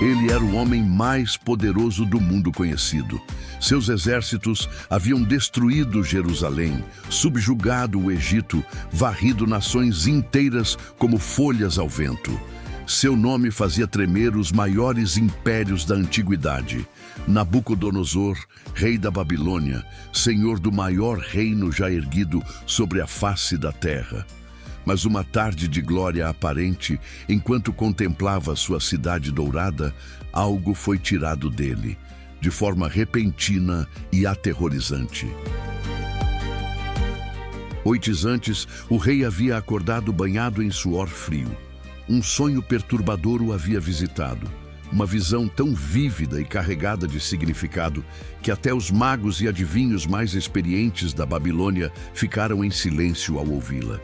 Ele era o homem mais poderoso do mundo conhecido. Seus exércitos haviam destruído Jerusalém, subjugado o Egito, varrido nações inteiras como folhas ao vento. Seu nome fazia tremer os maiores impérios da antiguidade. Nabucodonosor, rei da Babilônia, senhor do maior reino já erguido sobre a face da terra. Mas uma tarde de glória aparente, enquanto contemplava sua cidade dourada, algo foi tirado dele, de forma repentina e aterrorizante. Noites antes, o rei havia acordado banhado em suor frio. Um sonho perturbador o havia visitado. Uma visão tão vívida e carregada de significado que até os magos e adivinhos mais experientes da Babilônia ficaram em silêncio ao ouvi-la.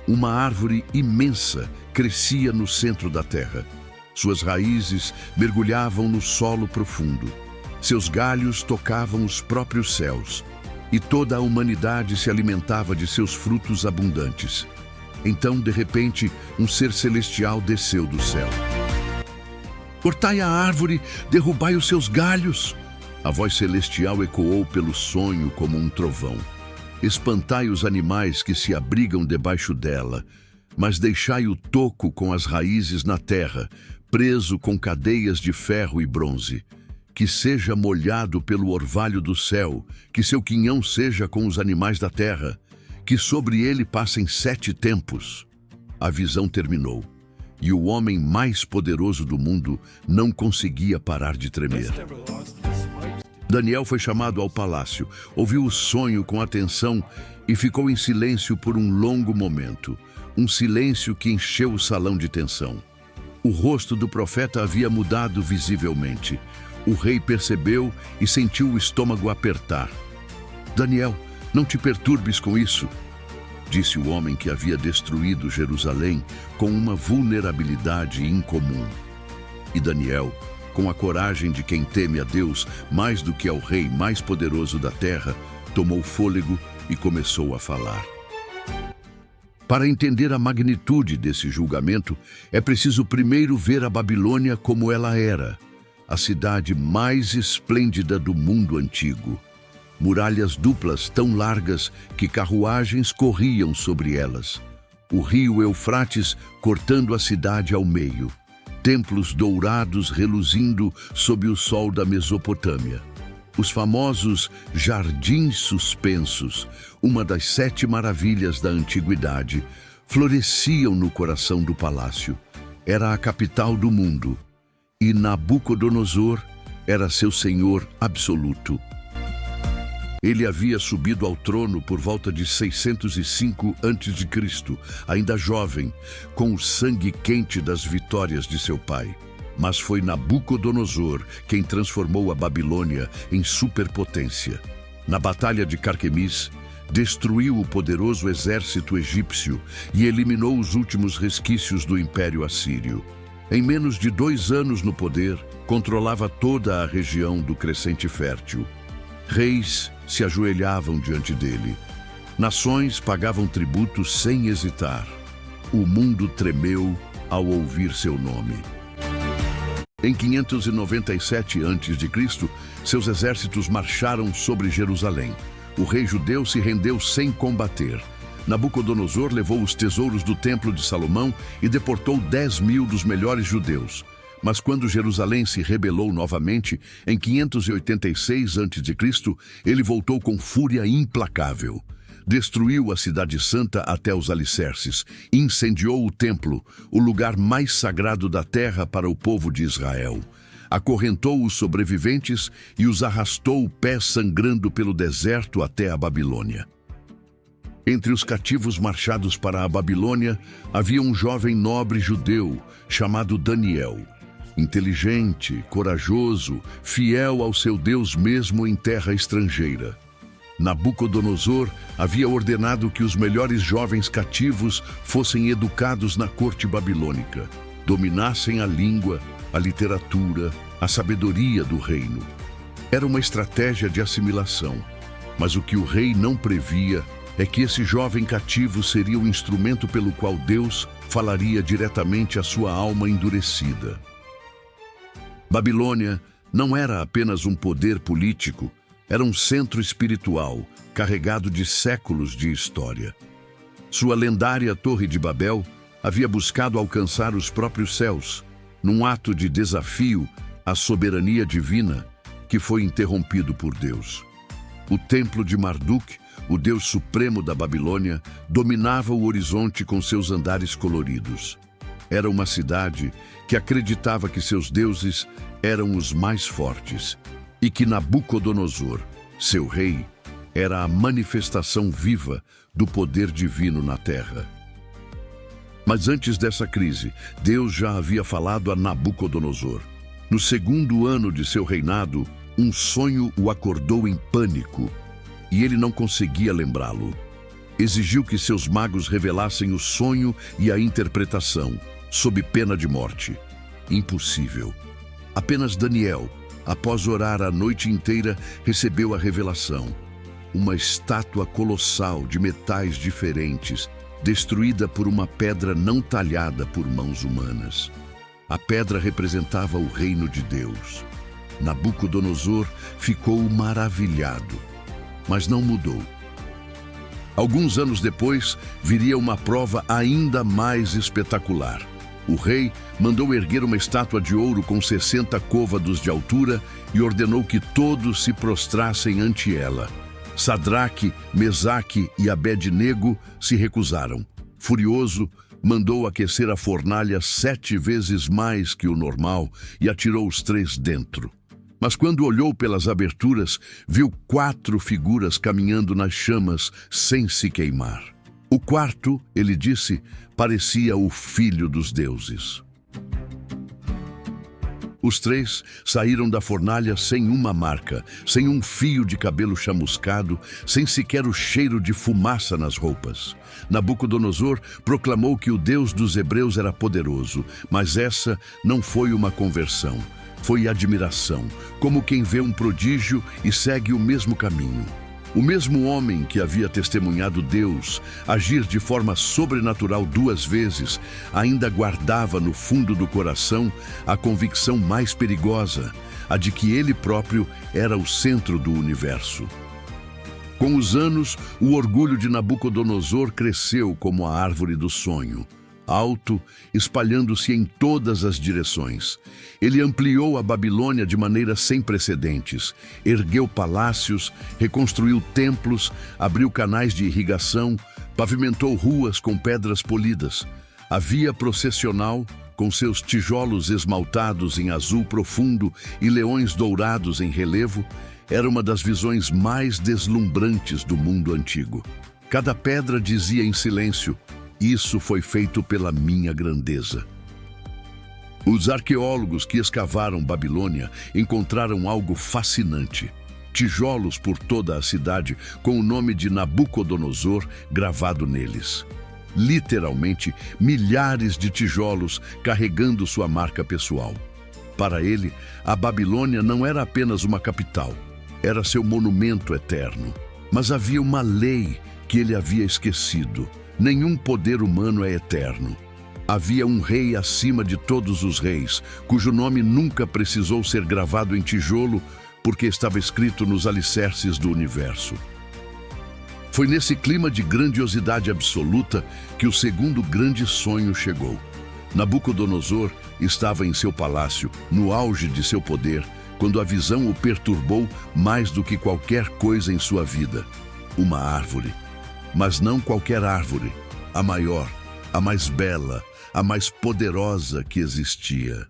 Uma árvore imensa crescia no centro da terra. Suas raízes mergulhavam no solo profundo. Seus galhos tocavam os próprios céus. E toda a humanidade se alimentava de seus frutos abundantes. Então, de repente, um ser celestial desceu do céu. "Cortai a árvore, derrubai os seus galhos!" A voz celestial ecoou pelo sonho como um trovão. "Espantai os animais que se abrigam debaixo dela, mas deixai o toco com as raízes na terra, preso com cadeias de ferro e bronze. Que seja molhado pelo orvalho do céu, que seu quinhão seja com os animais da terra, que sobre ele passem 7 tempos." A visão terminou, e o homem mais poderoso do mundo não conseguia parar de tremer. Daniel foi chamado ao palácio, ouviu o sonho com atenção e ficou em silêncio por um longo momento. Um silêncio que encheu o salão de tensão. O rosto do profeta havia mudado visivelmente. O rei percebeu e sentiu o estômago apertar. "Daniel, não te perturbes com isso", disse o homem que havia destruído Jerusalém com uma vulnerabilidade incomum. E Daniel, com a coragem de quem teme a Deus mais do que ao rei mais poderoso da terra, tomou fôlego e começou a falar. Para entender a magnitude desse julgamento, é preciso primeiro ver a Babilônia como ela era, a cidade mais esplêndida do mundo antigo. Muralhas duplas tão largas que carruagens corriam sobre elas. O rio Eufrates cortando a cidade ao meio. Templos dourados reluzindo sob o sol da Mesopotâmia. Os famosos jardins suspensos, uma das 7 maravilhas da antiguidade, floresciam no coração do palácio. Era a capital do mundo. E Nabucodonosor era seu senhor absoluto. Ele havia subido ao trono por volta de 605 a.C., ainda jovem, com o sangue quente das vitórias de seu pai. Mas foi Nabucodonosor quem transformou a Babilônia em superpotência. Na Batalha de Carquemis, destruiu o poderoso exército egípcio e eliminou os últimos resquícios do Império Assírio. Em menos de 2 anos no poder, controlava toda a região do Crescente Fértil. Reis se ajoelhavam diante dele. Nações pagavam tributo sem hesitar. O mundo tremeu ao ouvir seu nome. Em 597 a.C., seus exércitos marcharam sobre Jerusalém. O rei judeu se rendeu sem combater. Nabucodonosor levou os tesouros do Templo de Salomão e deportou 10.000 dos melhores judeus. Mas quando Jerusalém se rebelou novamente, em 586 a.C., ele voltou com fúria implacável. Destruiu a cidade santa até os alicerces, incendiou o templo, o lugar mais sagrado da terra para o povo de Israel. Acorrentou os sobreviventes e os arrastou pés sangrando pelo deserto até a Babilônia. Entre os cativos marchados para a Babilônia, havia um jovem nobre judeu chamado Daniel. Inteligente, corajoso, fiel ao seu Deus mesmo em terra estrangeira. Nabucodonosor havia ordenado que os melhores jovens cativos fossem educados na corte babilônica, dominassem a língua, a literatura, a sabedoria do reino. Era uma estratégia de assimilação, mas o que o rei não previa é que esse jovem cativo seria o instrumento pelo qual Deus falaria diretamente à sua alma endurecida. Babilônia não era apenas um poder político, era um centro espiritual carregado de séculos de história. Sua lendária Torre de Babel havia buscado alcançar os próprios céus, num ato de desafio à soberania divina que foi interrompido por Deus. O templo de Marduk, o deus supremo da Babilônia, dominava o horizonte com seus andares coloridos. Era uma cidade que acreditava que seus deuses eram os mais fortes e que Nabucodonosor, seu rei, era a manifestação viva do poder divino na terra. Mas antes dessa crise, Deus já havia falado a Nabucodonosor. No segundo ano de seu reinado, um sonho o acordou em pânico e ele não conseguia lembrá-lo. Exigiu que seus magos revelassem o sonho e a interpretação, sob pena de morte. Impossível. Apenas Daniel, após orar a noite inteira, recebeu a revelação. Uma estátua colossal de metais diferentes, destruída por uma pedra não talhada por mãos humanas. A pedra representava o reino de Deus. Nabucodonosor ficou maravilhado, mas não mudou. Alguns anos depois, viria uma prova ainda mais espetacular. O rei mandou erguer uma estátua de ouro com 60 côvados de altura e ordenou que todos se prostrassem ante ela. Sadraque, Mesaque e Abed-nego se recusaram. Furioso, mandou aquecer a fornalha 7 vezes mais que o normal e atirou os 3 dentro. Mas quando olhou pelas aberturas, viu 4 figuras caminhando nas chamas sem se queimar. O quarto, ele disse, parecia o filho dos deuses. Os 3 saíram da fornalha sem uma marca, sem um fio de cabelo chamuscado, sem sequer o cheiro de fumaça nas roupas. Nabucodonosor proclamou que o Deus dos hebreus era poderoso, mas essa não foi uma conversão, foi admiração, como quem vê um prodígio e segue o mesmo caminho. O mesmo homem que havia testemunhado Deus agir de forma sobrenatural 2 vezes, ainda guardava no fundo do coração a convicção mais perigosa, a de que ele próprio era o centro do universo. Com os anos, o orgulho de Nabucodonosor cresceu como a árvore do sonho, alto, espalhando-se em todas as direções. Ele ampliou a Babilônia de maneira sem precedentes, ergueu palácios, reconstruiu templos, abriu canais de irrigação, pavimentou ruas com pedras polidas. A via processional, com seus tijolos esmaltados em azul profundo e leões dourados em relevo, era uma das visões mais deslumbrantes do mundo antigo. Cada pedra dizia em silêncio: "Isso foi feito pela minha grandeza." Os arqueólogos que escavaram Babilônia encontraram algo fascinante. Tijolos por toda a cidade com o nome de Nabucodonosor gravado neles. Literalmente, milhares de tijolos carregando sua marca pessoal. Para ele, a Babilônia não era apenas uma capital, era seu monumento eterno. Mas havia uma lei que ele havia esquecido. Nenhum poder humano é eterno. Havia um rei acima de todos os reis, cujo nome nunca precisou ser gravado em tijolo, porque estava escrito nos alicerces do universo. Foi nesse clima de grandiosidade absoluta que o segundo grande sonho chegou. Nabucodonosor estava em seu palácio, no auge de seu poder, quando a visão o perturbou mais do que qualquer coisa em sua vida. Uma árvore. Mas não qualquer árvore, a maior, a mais bela, a mais poderosa que existia.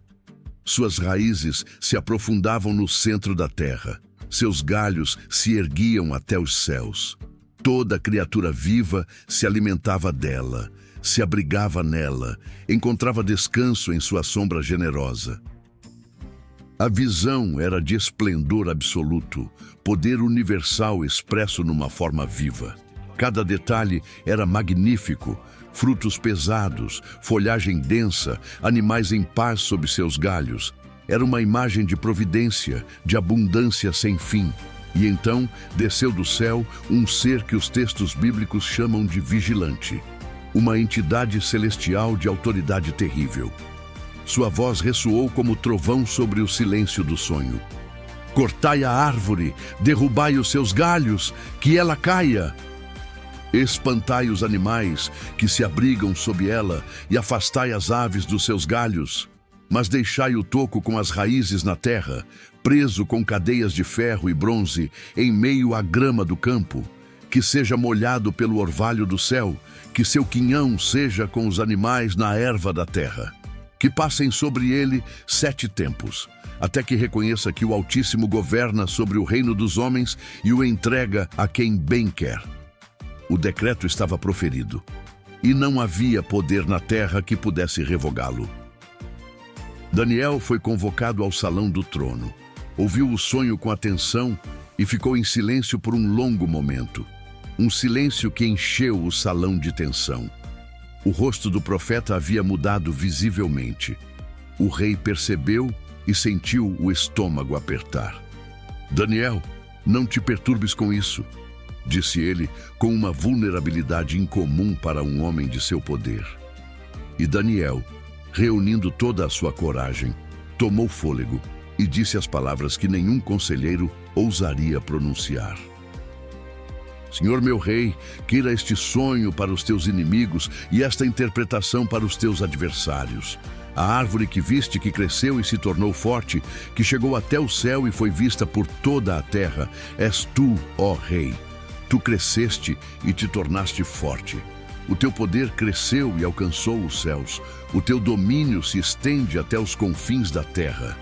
Suas raízes se aprofundavam no centro da terra. Seus galhos se erguiam até os céus. Toda criatura viva se alimentava dela, se abrigava nela, encontrava descanso em sua sombra generosa. A visão era de esplendor absoluto, poder universal expresso numa forma viva. Cada detalhe era magnífico: frutos pesados, folhagem densa, animais em paz sob seus galhos. Era uma imagem de providência, de abundância sem fim. E então desceu do céu um ser que os textos bíblicos chamam de vigilante, uma entidade celestial de autoridade terrível. Sua voz ressoou como trovão sobre o silêncio do sonho. Cortai a árvore, derrubai os seus galhos, que ela caia. Espantai os animais que se abrigam sob ela e afastai as aves dos seus galhos. Mas deixai o toco com as raízes na terra, preso com cadeias de ferro e bronze, em meio à grama do campo. Que seja molhado pelo orvalho do céu, que seu quinhão seja com os animais na erva da terra. Que passem sobre ele 7 tempos, até que reconheça que o Altíssimo governa sobre o reino dos homens e o entrega a quem bem quer. O decreto estava proferido, e não havia poder na terra que pudesse revogá-lo. Daniel foi convocado ao salão do trono, ouviu o sonho com atenção e ficou em silêncio por um longo momento. Um silêncio que encheu o salão de tensão. O rosto do profeta havia mudado visivelmente. O rei percebeu e sentiu o estômago apertar. Daniel, não te perturbes com isso, disse ele com uma vulnerabilidade incomum para um homem de seu poder. E Daniel, reunindo toda a sua coragem, tomou fôlego e disse as palavras que nenhum conselheiro ousaria pronunciar. Senhor meu rei, queira este sonho para os teus inimigos e esta interpretação para os teus adversários. A árvore que viste, que cresceu e se tornou forte, que chegou até o céu e foi vista por toda a terra, és tu, ó rei. Tu cresceste e te tornaste forte. O teu poder cresceu e alcançou os céus. O teu domínio se estende até os confins da terra.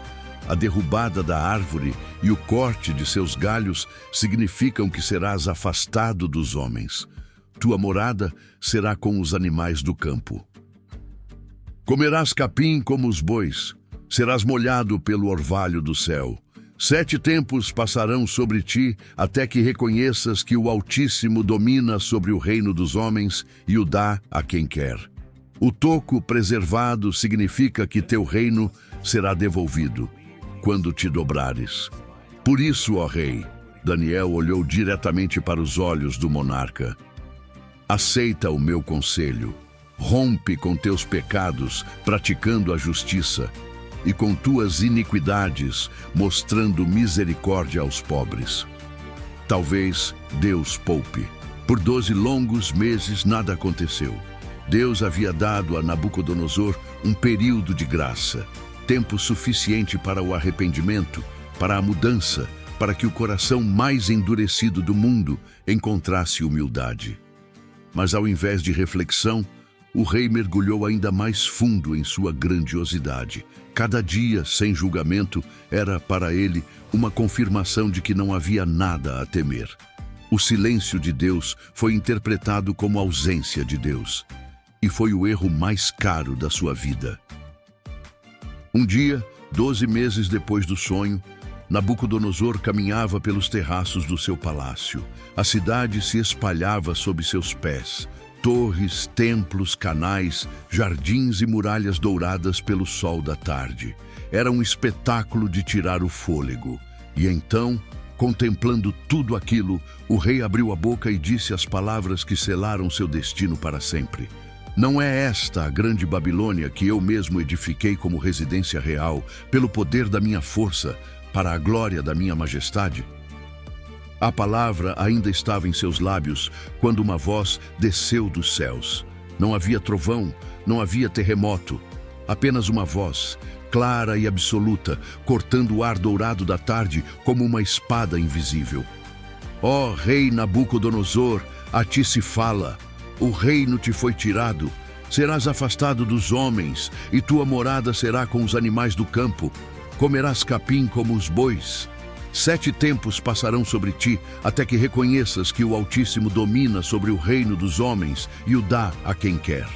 A derrubada da árvore e o corte de seus galhos significam que serás afastado dos homens. Tua morada será com os animais do campo. Comerás capim como os bois, serás molhado pelo orvalho do céu. 7 tempos passarão sobre ti, até que reconheças que o Altíssimo domina sobre o reino dos homens e o dá a quem quer. O toco preservado significa que teu reino será devolvido quando te dobrares. Por isso, ó rei, Daniel olhou diretamente para os olhos do monarca. Aceita o meu conselho. Rompe com teus pecados, praticando a justiça, e com tuas iniquidades, mostrando misericórdia aos pobres. Talvez Deus poupe. Por 12 longos meses nada aconteceu. Deus havia dado a Nabucodonosor um período de graça, tempo suficiente para o arrependimento, para a mudança, para que o coração mais endurecido do mundo encontrasse humildade. Mas ao invés de reflexão, o rei mergulhou ainda mais fundo em sua grandiosidade. Cada dia, sem julgamento, era para ele uma confirmação de que não havia nada a temer. O silêncio de Deus foi interpretado como ausência de Deus, e foi o erro mais caro da sua vida. Um dia, 12 meses depois do sonho, Nabucodonosor caminhava pelos terraços do seu palácio. A cidade se espalhava sob seus pés. Torres, templos, canais, jardins e muralhas douradas pelo sol da tarde. Era um espetáculo de tirar o fôlego. E então, contemplando tudo aquilo, o rei abriu a boca e disse as palavras que selaram seu destino para sempre. Não é esta a grande Babilônia que eu mesmo edifiquei como residência real, pelo poder da minha força, para a glória da minha majestade? A palavra ainda estava em seus lábios quando uma voz desceu dos céus. Não havia trovão, não havia terremoto, apenas uma voz, clara e absoluta, cortando o ar dourado da tarde como uma espada invisível. Ó rei Nabucodonosor, a ti se fala, o reino te foi tirado, serás afastado dos homens, e tua morada será com os animais do campo, comerás capim como os bois. 7 tempos passarão sobre ti, até que reconheças que o Altíssimo domina sobre o reino dos homens e o dá a quem quer.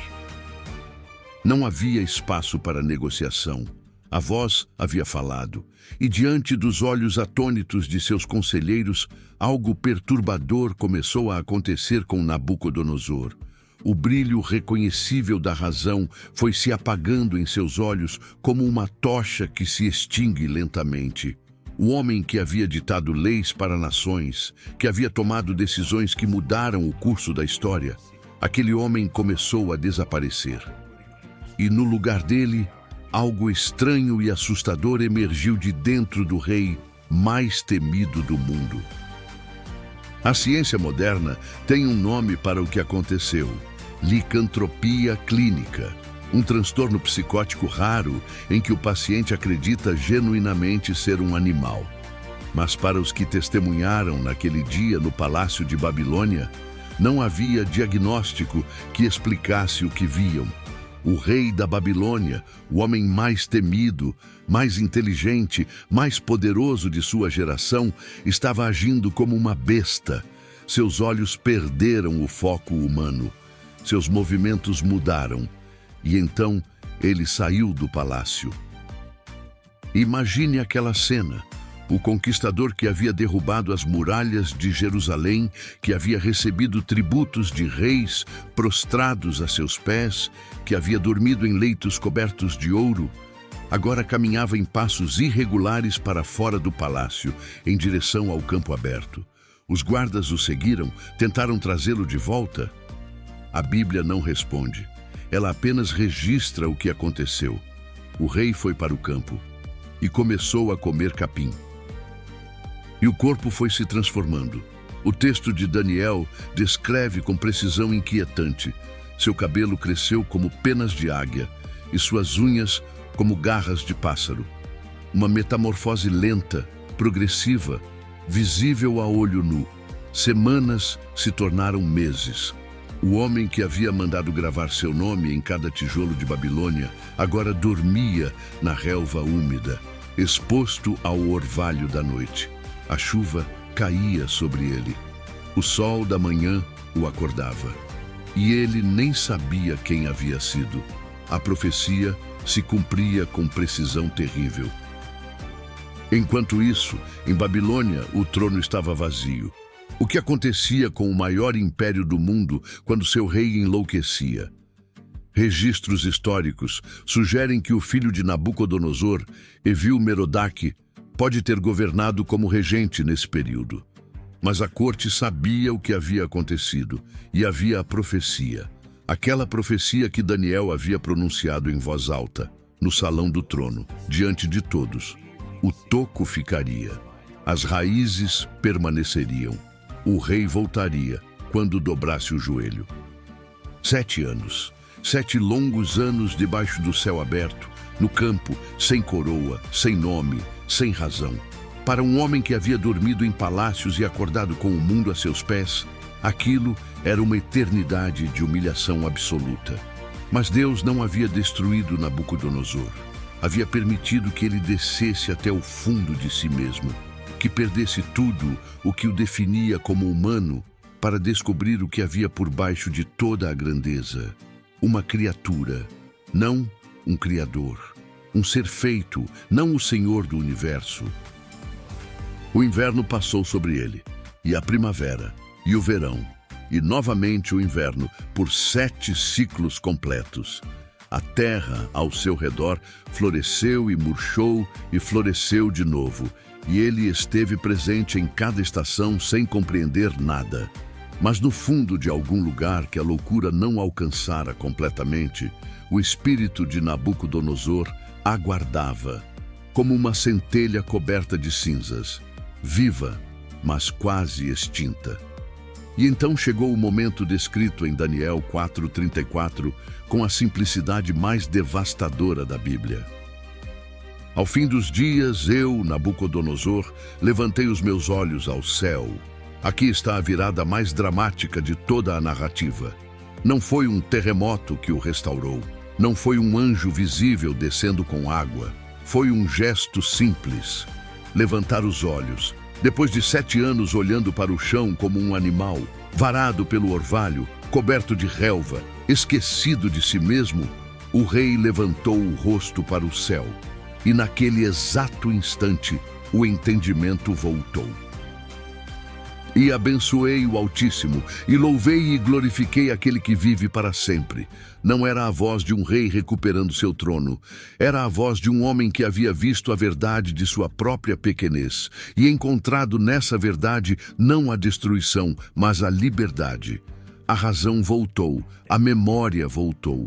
Não havia espaço para negociação. A voz havia falado, e diante dos olhos atônitos de seus conselheiros, algo perturbador começou a acontecer com Nabucodonosor. O brilho reconhecível da razão foi se apagando em seus olhos como uma tocha que se extingue lentamente. O homem que havia ditado leis para nações, que havia tomado decisões que mudaram o curso da história, aquele homem começou a desaparecer. E no lugar dele, algo estranho e assustador emergiu de dentro do rei mais temido do mundo. A ciência moderna tem um nome para o que aconteceu: licantropia clínica, um transtorno psicótico raro em que o paciente acredita genuinamente ser um animal. Mas para os que testemunharam naquele dia no Palácio de Babilônia, não havia diagnóstico que explicasse o que viam. O rei da Babilônia, o homem mais temido, mais inteligente, mais poderoso de sua geração, estava agindo como uma besta. Seus olhos perderam o foco humano. Seus movimentos mudaram. E então ele saiu do palácio. Imagine aquela cena. O conquistador que havia derrubado as muralhas de Jerusalém, que havia recebido tributos de reis prostrados a seus pés, que havia dormido em leitos cobertos de ouro, agora caminhava em passos irregulares para fora do palácio, em direção ao campo aberto. Os guardas o seguiram, tentaram trazê-lo de volta. A Bíblia não responde. Ela apenas registra o que aconteceu. O rei foi para o campo e começou a comer capim. E o corpo foi se transformando. O texto de Daniel descreve com precisão inquietante. Seu cabelo cresceu como penas de águia e suas unhas como garras de pássaro. Uma metamorfose lenta, progressiva, visível a olho nu. Semanas se tornaram meses. O homem que havia mandado gravar seu nome em cada tijolo de Babilônia agora dormia na relva úmida, exposto ao orvalho da noite. A chuva caía sobre ele. O sol da manhã o acordava. E ele nem sabia quem havia sido. A profecia se cumpria com precisão terrível. Enquanto isso, em Babilônia, o trono estava vazio. O que acontecia com o maior império do mundo quando seu rei enlouquecia? Registros históricos sugerem que o filho de Nabucodonosor, Evil-Merodach, pode ter governado como regente nesse período. Mas a corte sabia o que havia acontecido e havia a profecia. Aquela profecia que Daniel havia pronunciado em voz alta, no salão do trono, diante de todos. O toco ficaria, as raízes permaneceriam. O rei voltaria quando dobrasse o joelho. 7 anos, 7 longos anos debaixo do céu aberto, no campo, sem coroa, sem nome, sem razão. Para um homem que havia dormido em palácios e acordado com o mundo a seus pés, aquilo era uma eternidade de humilhação absoluta. Mas Deus não havia destruído Nabucodonosor. Havia permitido que ele descesse até o fundo de si mesmo, que perdesse tudo o que o definia como humano para descobrir o que havia por baixo de toda a grandeza. Uma criatura, não um criador. Um ser feito, não o Senhor do universo. O inverno passou sobre ele, e a primavera, e o verão, e novamente o inverno, por 7 ciclos completos. A terra ao seu redor floresceu e murchou e floresceu de novo, e ele esteve presente em cada estação sem compreender nada. Mas no fundo de algum lugar que a loucura não alcançara completamente, o espírito de Nabucodonosor aguardava, como uma centelha coberta de cinzas, viva, mas quase extinta. E então chegou o momento descrito em Daniel 4:34, com a simplicidade mais devastadora da Bíblia. Ao fim dos dias, eu, Nabucodonosor, levantei os meus olhos ao céu. Aqui está a virada mais dramática de toda a narrativa. Não foi um terremoto que o restaurou. Não foi um anjo visível descendo com água. Foi um gesto simples. Levantar os olhos. Depois de 7 anos olhando para o chão como um animal, varado pelo orvalho, coberto de relva, esquecido de si mesmo, o rei levantou o rosto para o céu. E naquele exato instante, o entendimento voltou. E abençoei o Altíssimo, e louvei e glorifiquei aquele que vive para sempre. Não era a voz de um rei recuperando seu trono. Era a voz de um homem que havia visto a verdade de sua própria pequenez, e encontrado nessa verdade não a destruição, mas a liberdade. A razão voltou, a memória voltou.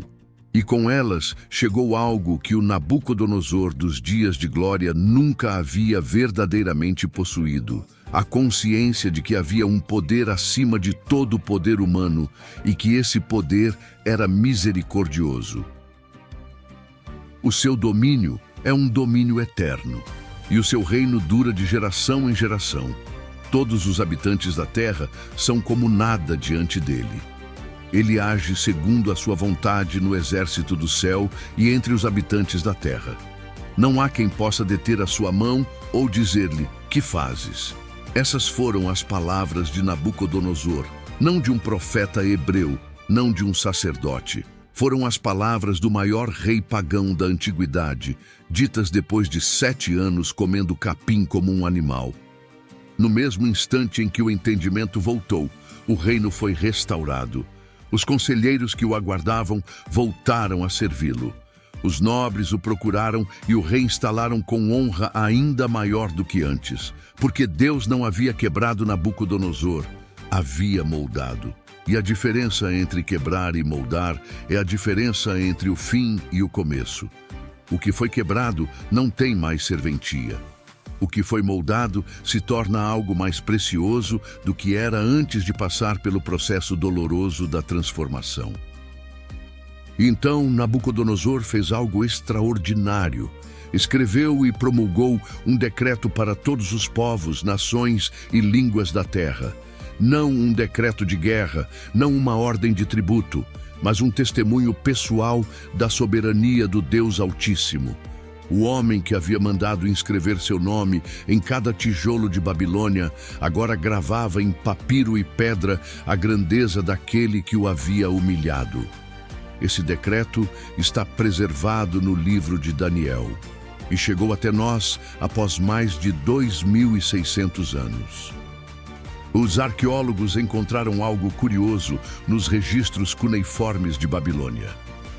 E com elas chegou algo que o Nabucodonosor dos dias de glória nunca havia verdadeiramente possuído: a consciência de que havia um poder acima de todo o poder humano e que esse poder era misericordioso. O seu domínio é um domínio eterno, e o seu reino dura de geração em geração. Todos os habitantes da terra são como nada diante dele. Ele age segundo a sua vontade no exército do céu e entre os habitantes da terra. Não há quem possa deter a sua mão ou dizer-lhe: "Que fazes?" Essas foram as palavras de Nabucodonosor, não de um profeta hebreu, não de um sacerdote. Foram as palavras do maior rei pagão da antiguidade, ditas depois de 7 anos comendo capim como um animal. No mesmo instante em que o entendimento voltou, o reino foi restaurado. Os conselheiros que o aguardavam voltaram a servi-lo. Os nobres o procuraram e o reinstalaram com honra ainda maior do que antes, porque Deus não havia quebrado Nabucodonosor, havia moldado. E a diferença entre quebrar e moldar é a diferença entre o fim e o começo. O que foi quebrado não tem mais serventia. O que foi moldado se torna algo mais precioso do que era antes de passar pelo processo doloroso da transformação. Então Nabucodonosor fez algo extraordinário. Escreveu e promulgou um decreto para todos os povos, nações e línguas da terra. Não um decreto de guerra, não uma ordem de tributo, mas um testemunho pessoal da soberania do Deus Altíssimo. O homem que havia mandado inscrever seu nome em cada tijolo de Babilônia, agora gravava em papiro e pedra a grandeza daquele que o havia humilhado. Esse decreto está preservado no livro de Daniel e chegou até nós após mais de 2.600 anos. Os arqueólogos encontraram algo curioso nos registros cuneiformes de Babilônia.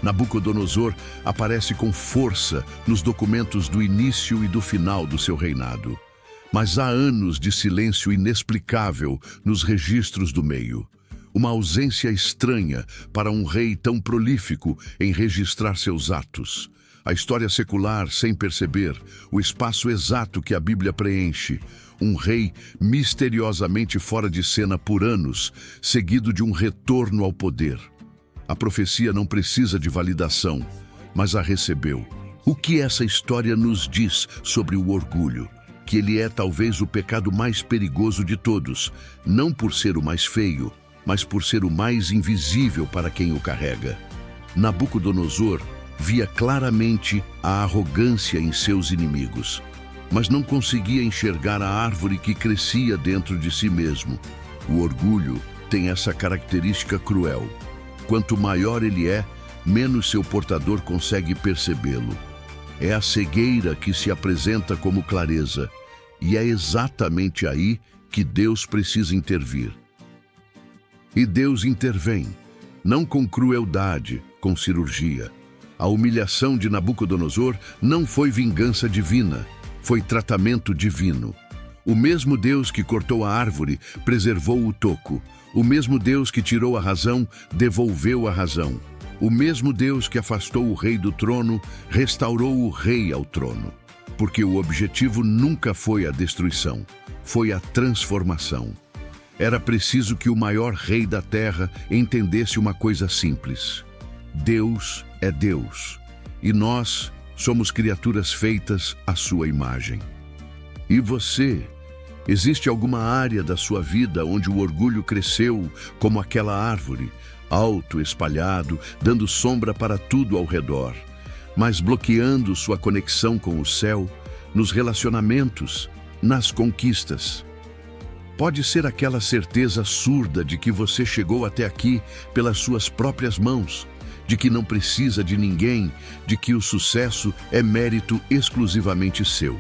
Nabucodonosor aparece com força nos documentos do início e do final do seu reinado. Mas há anos de silêncio inexplicável nos registros do meio. Uma ausência estranha para um rei tão prolífico em registrar seus atos. A história secular, sem perceber, o espaço exato que a Bíblia preenche. Um rei misteriosamente fora de cena por anos, seguido de um retorno ao poder. A profecia não precisa de validação, mas a recebeu. O que essa história nos diz sobre o orgulho? Que ele é talvez o pecado mais perigoso de todos, não por ser o mais feio, mas por ser o mais invisível para quem o carrega. Nabucodonosor via claramente a arrogância em seus inimigos, mas não conseguia enxergar a árvore que crescia dentro de si mesmo. O orgulho tem essa característica cruel. Quanto maior ele é, menos seu portador consegue percebê-lo. É a cegueira que se apresenta como clareza, e é exatamente aí que Deus precisa intervir. E Deus intervém, não com crueldade, com cirurgia. A humilhação de Nabucodonosor não foi vingança divina, foi tratamento divino. O mesmo Deus que cortou a árvore preservou o toco. O mesmo Deus que tirou a razão devolveu a razão. O mesmo Deus que afastou o rei do trono restaurou o rei ao trono. Porque o objetivo nunca foi a destruição, foi a transformação. Era preciso que o maior rei da terra entendesse uma coisa simples: Deus é Deus, e nós somos criaturas feitas à sua imagem. E você? Existe alguma área da sua vida onde o orgulho cresceu como aquela árvore, alto, espalhado, dando sombra para tudo ao redor, mas bloqueando sua conexão com o céu, nos relacionamentos, nas conquistas? Pode ser aquela certeza surda de que você chegou até aqui pelas suas próprias mãos, de que não precisa de ninguém, de que o sucesso é mérito exclusivamente seu.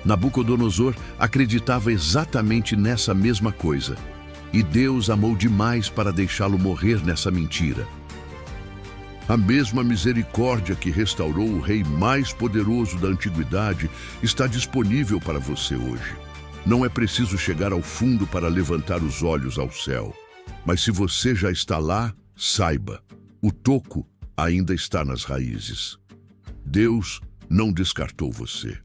Nabucodonosor acreditava exatamente nessa mesma coisa, e Deus amou demais para deixá-lo morrer nessa mentira. A mesma misericórdia que restaurou o rei mais poderoso da antiguidade está disponível para você hoje. Não é preciso chegar ao fundo para levantar os olhos ao céu. Mas se você já está lá, saiba, o toco ainda está nas raízes. Deus não descartou você.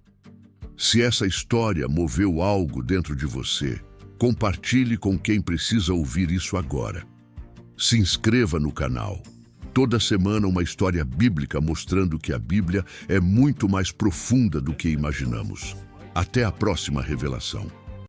Se essa história moveu algo dentro de você, compartilhe com quem precisa ouvir isso agora. Se inscreva no canal. Toda semana uma história bíblica mostrando que a Bíblia é muito mais profunda do que imaginamos. Até a próxima revelação.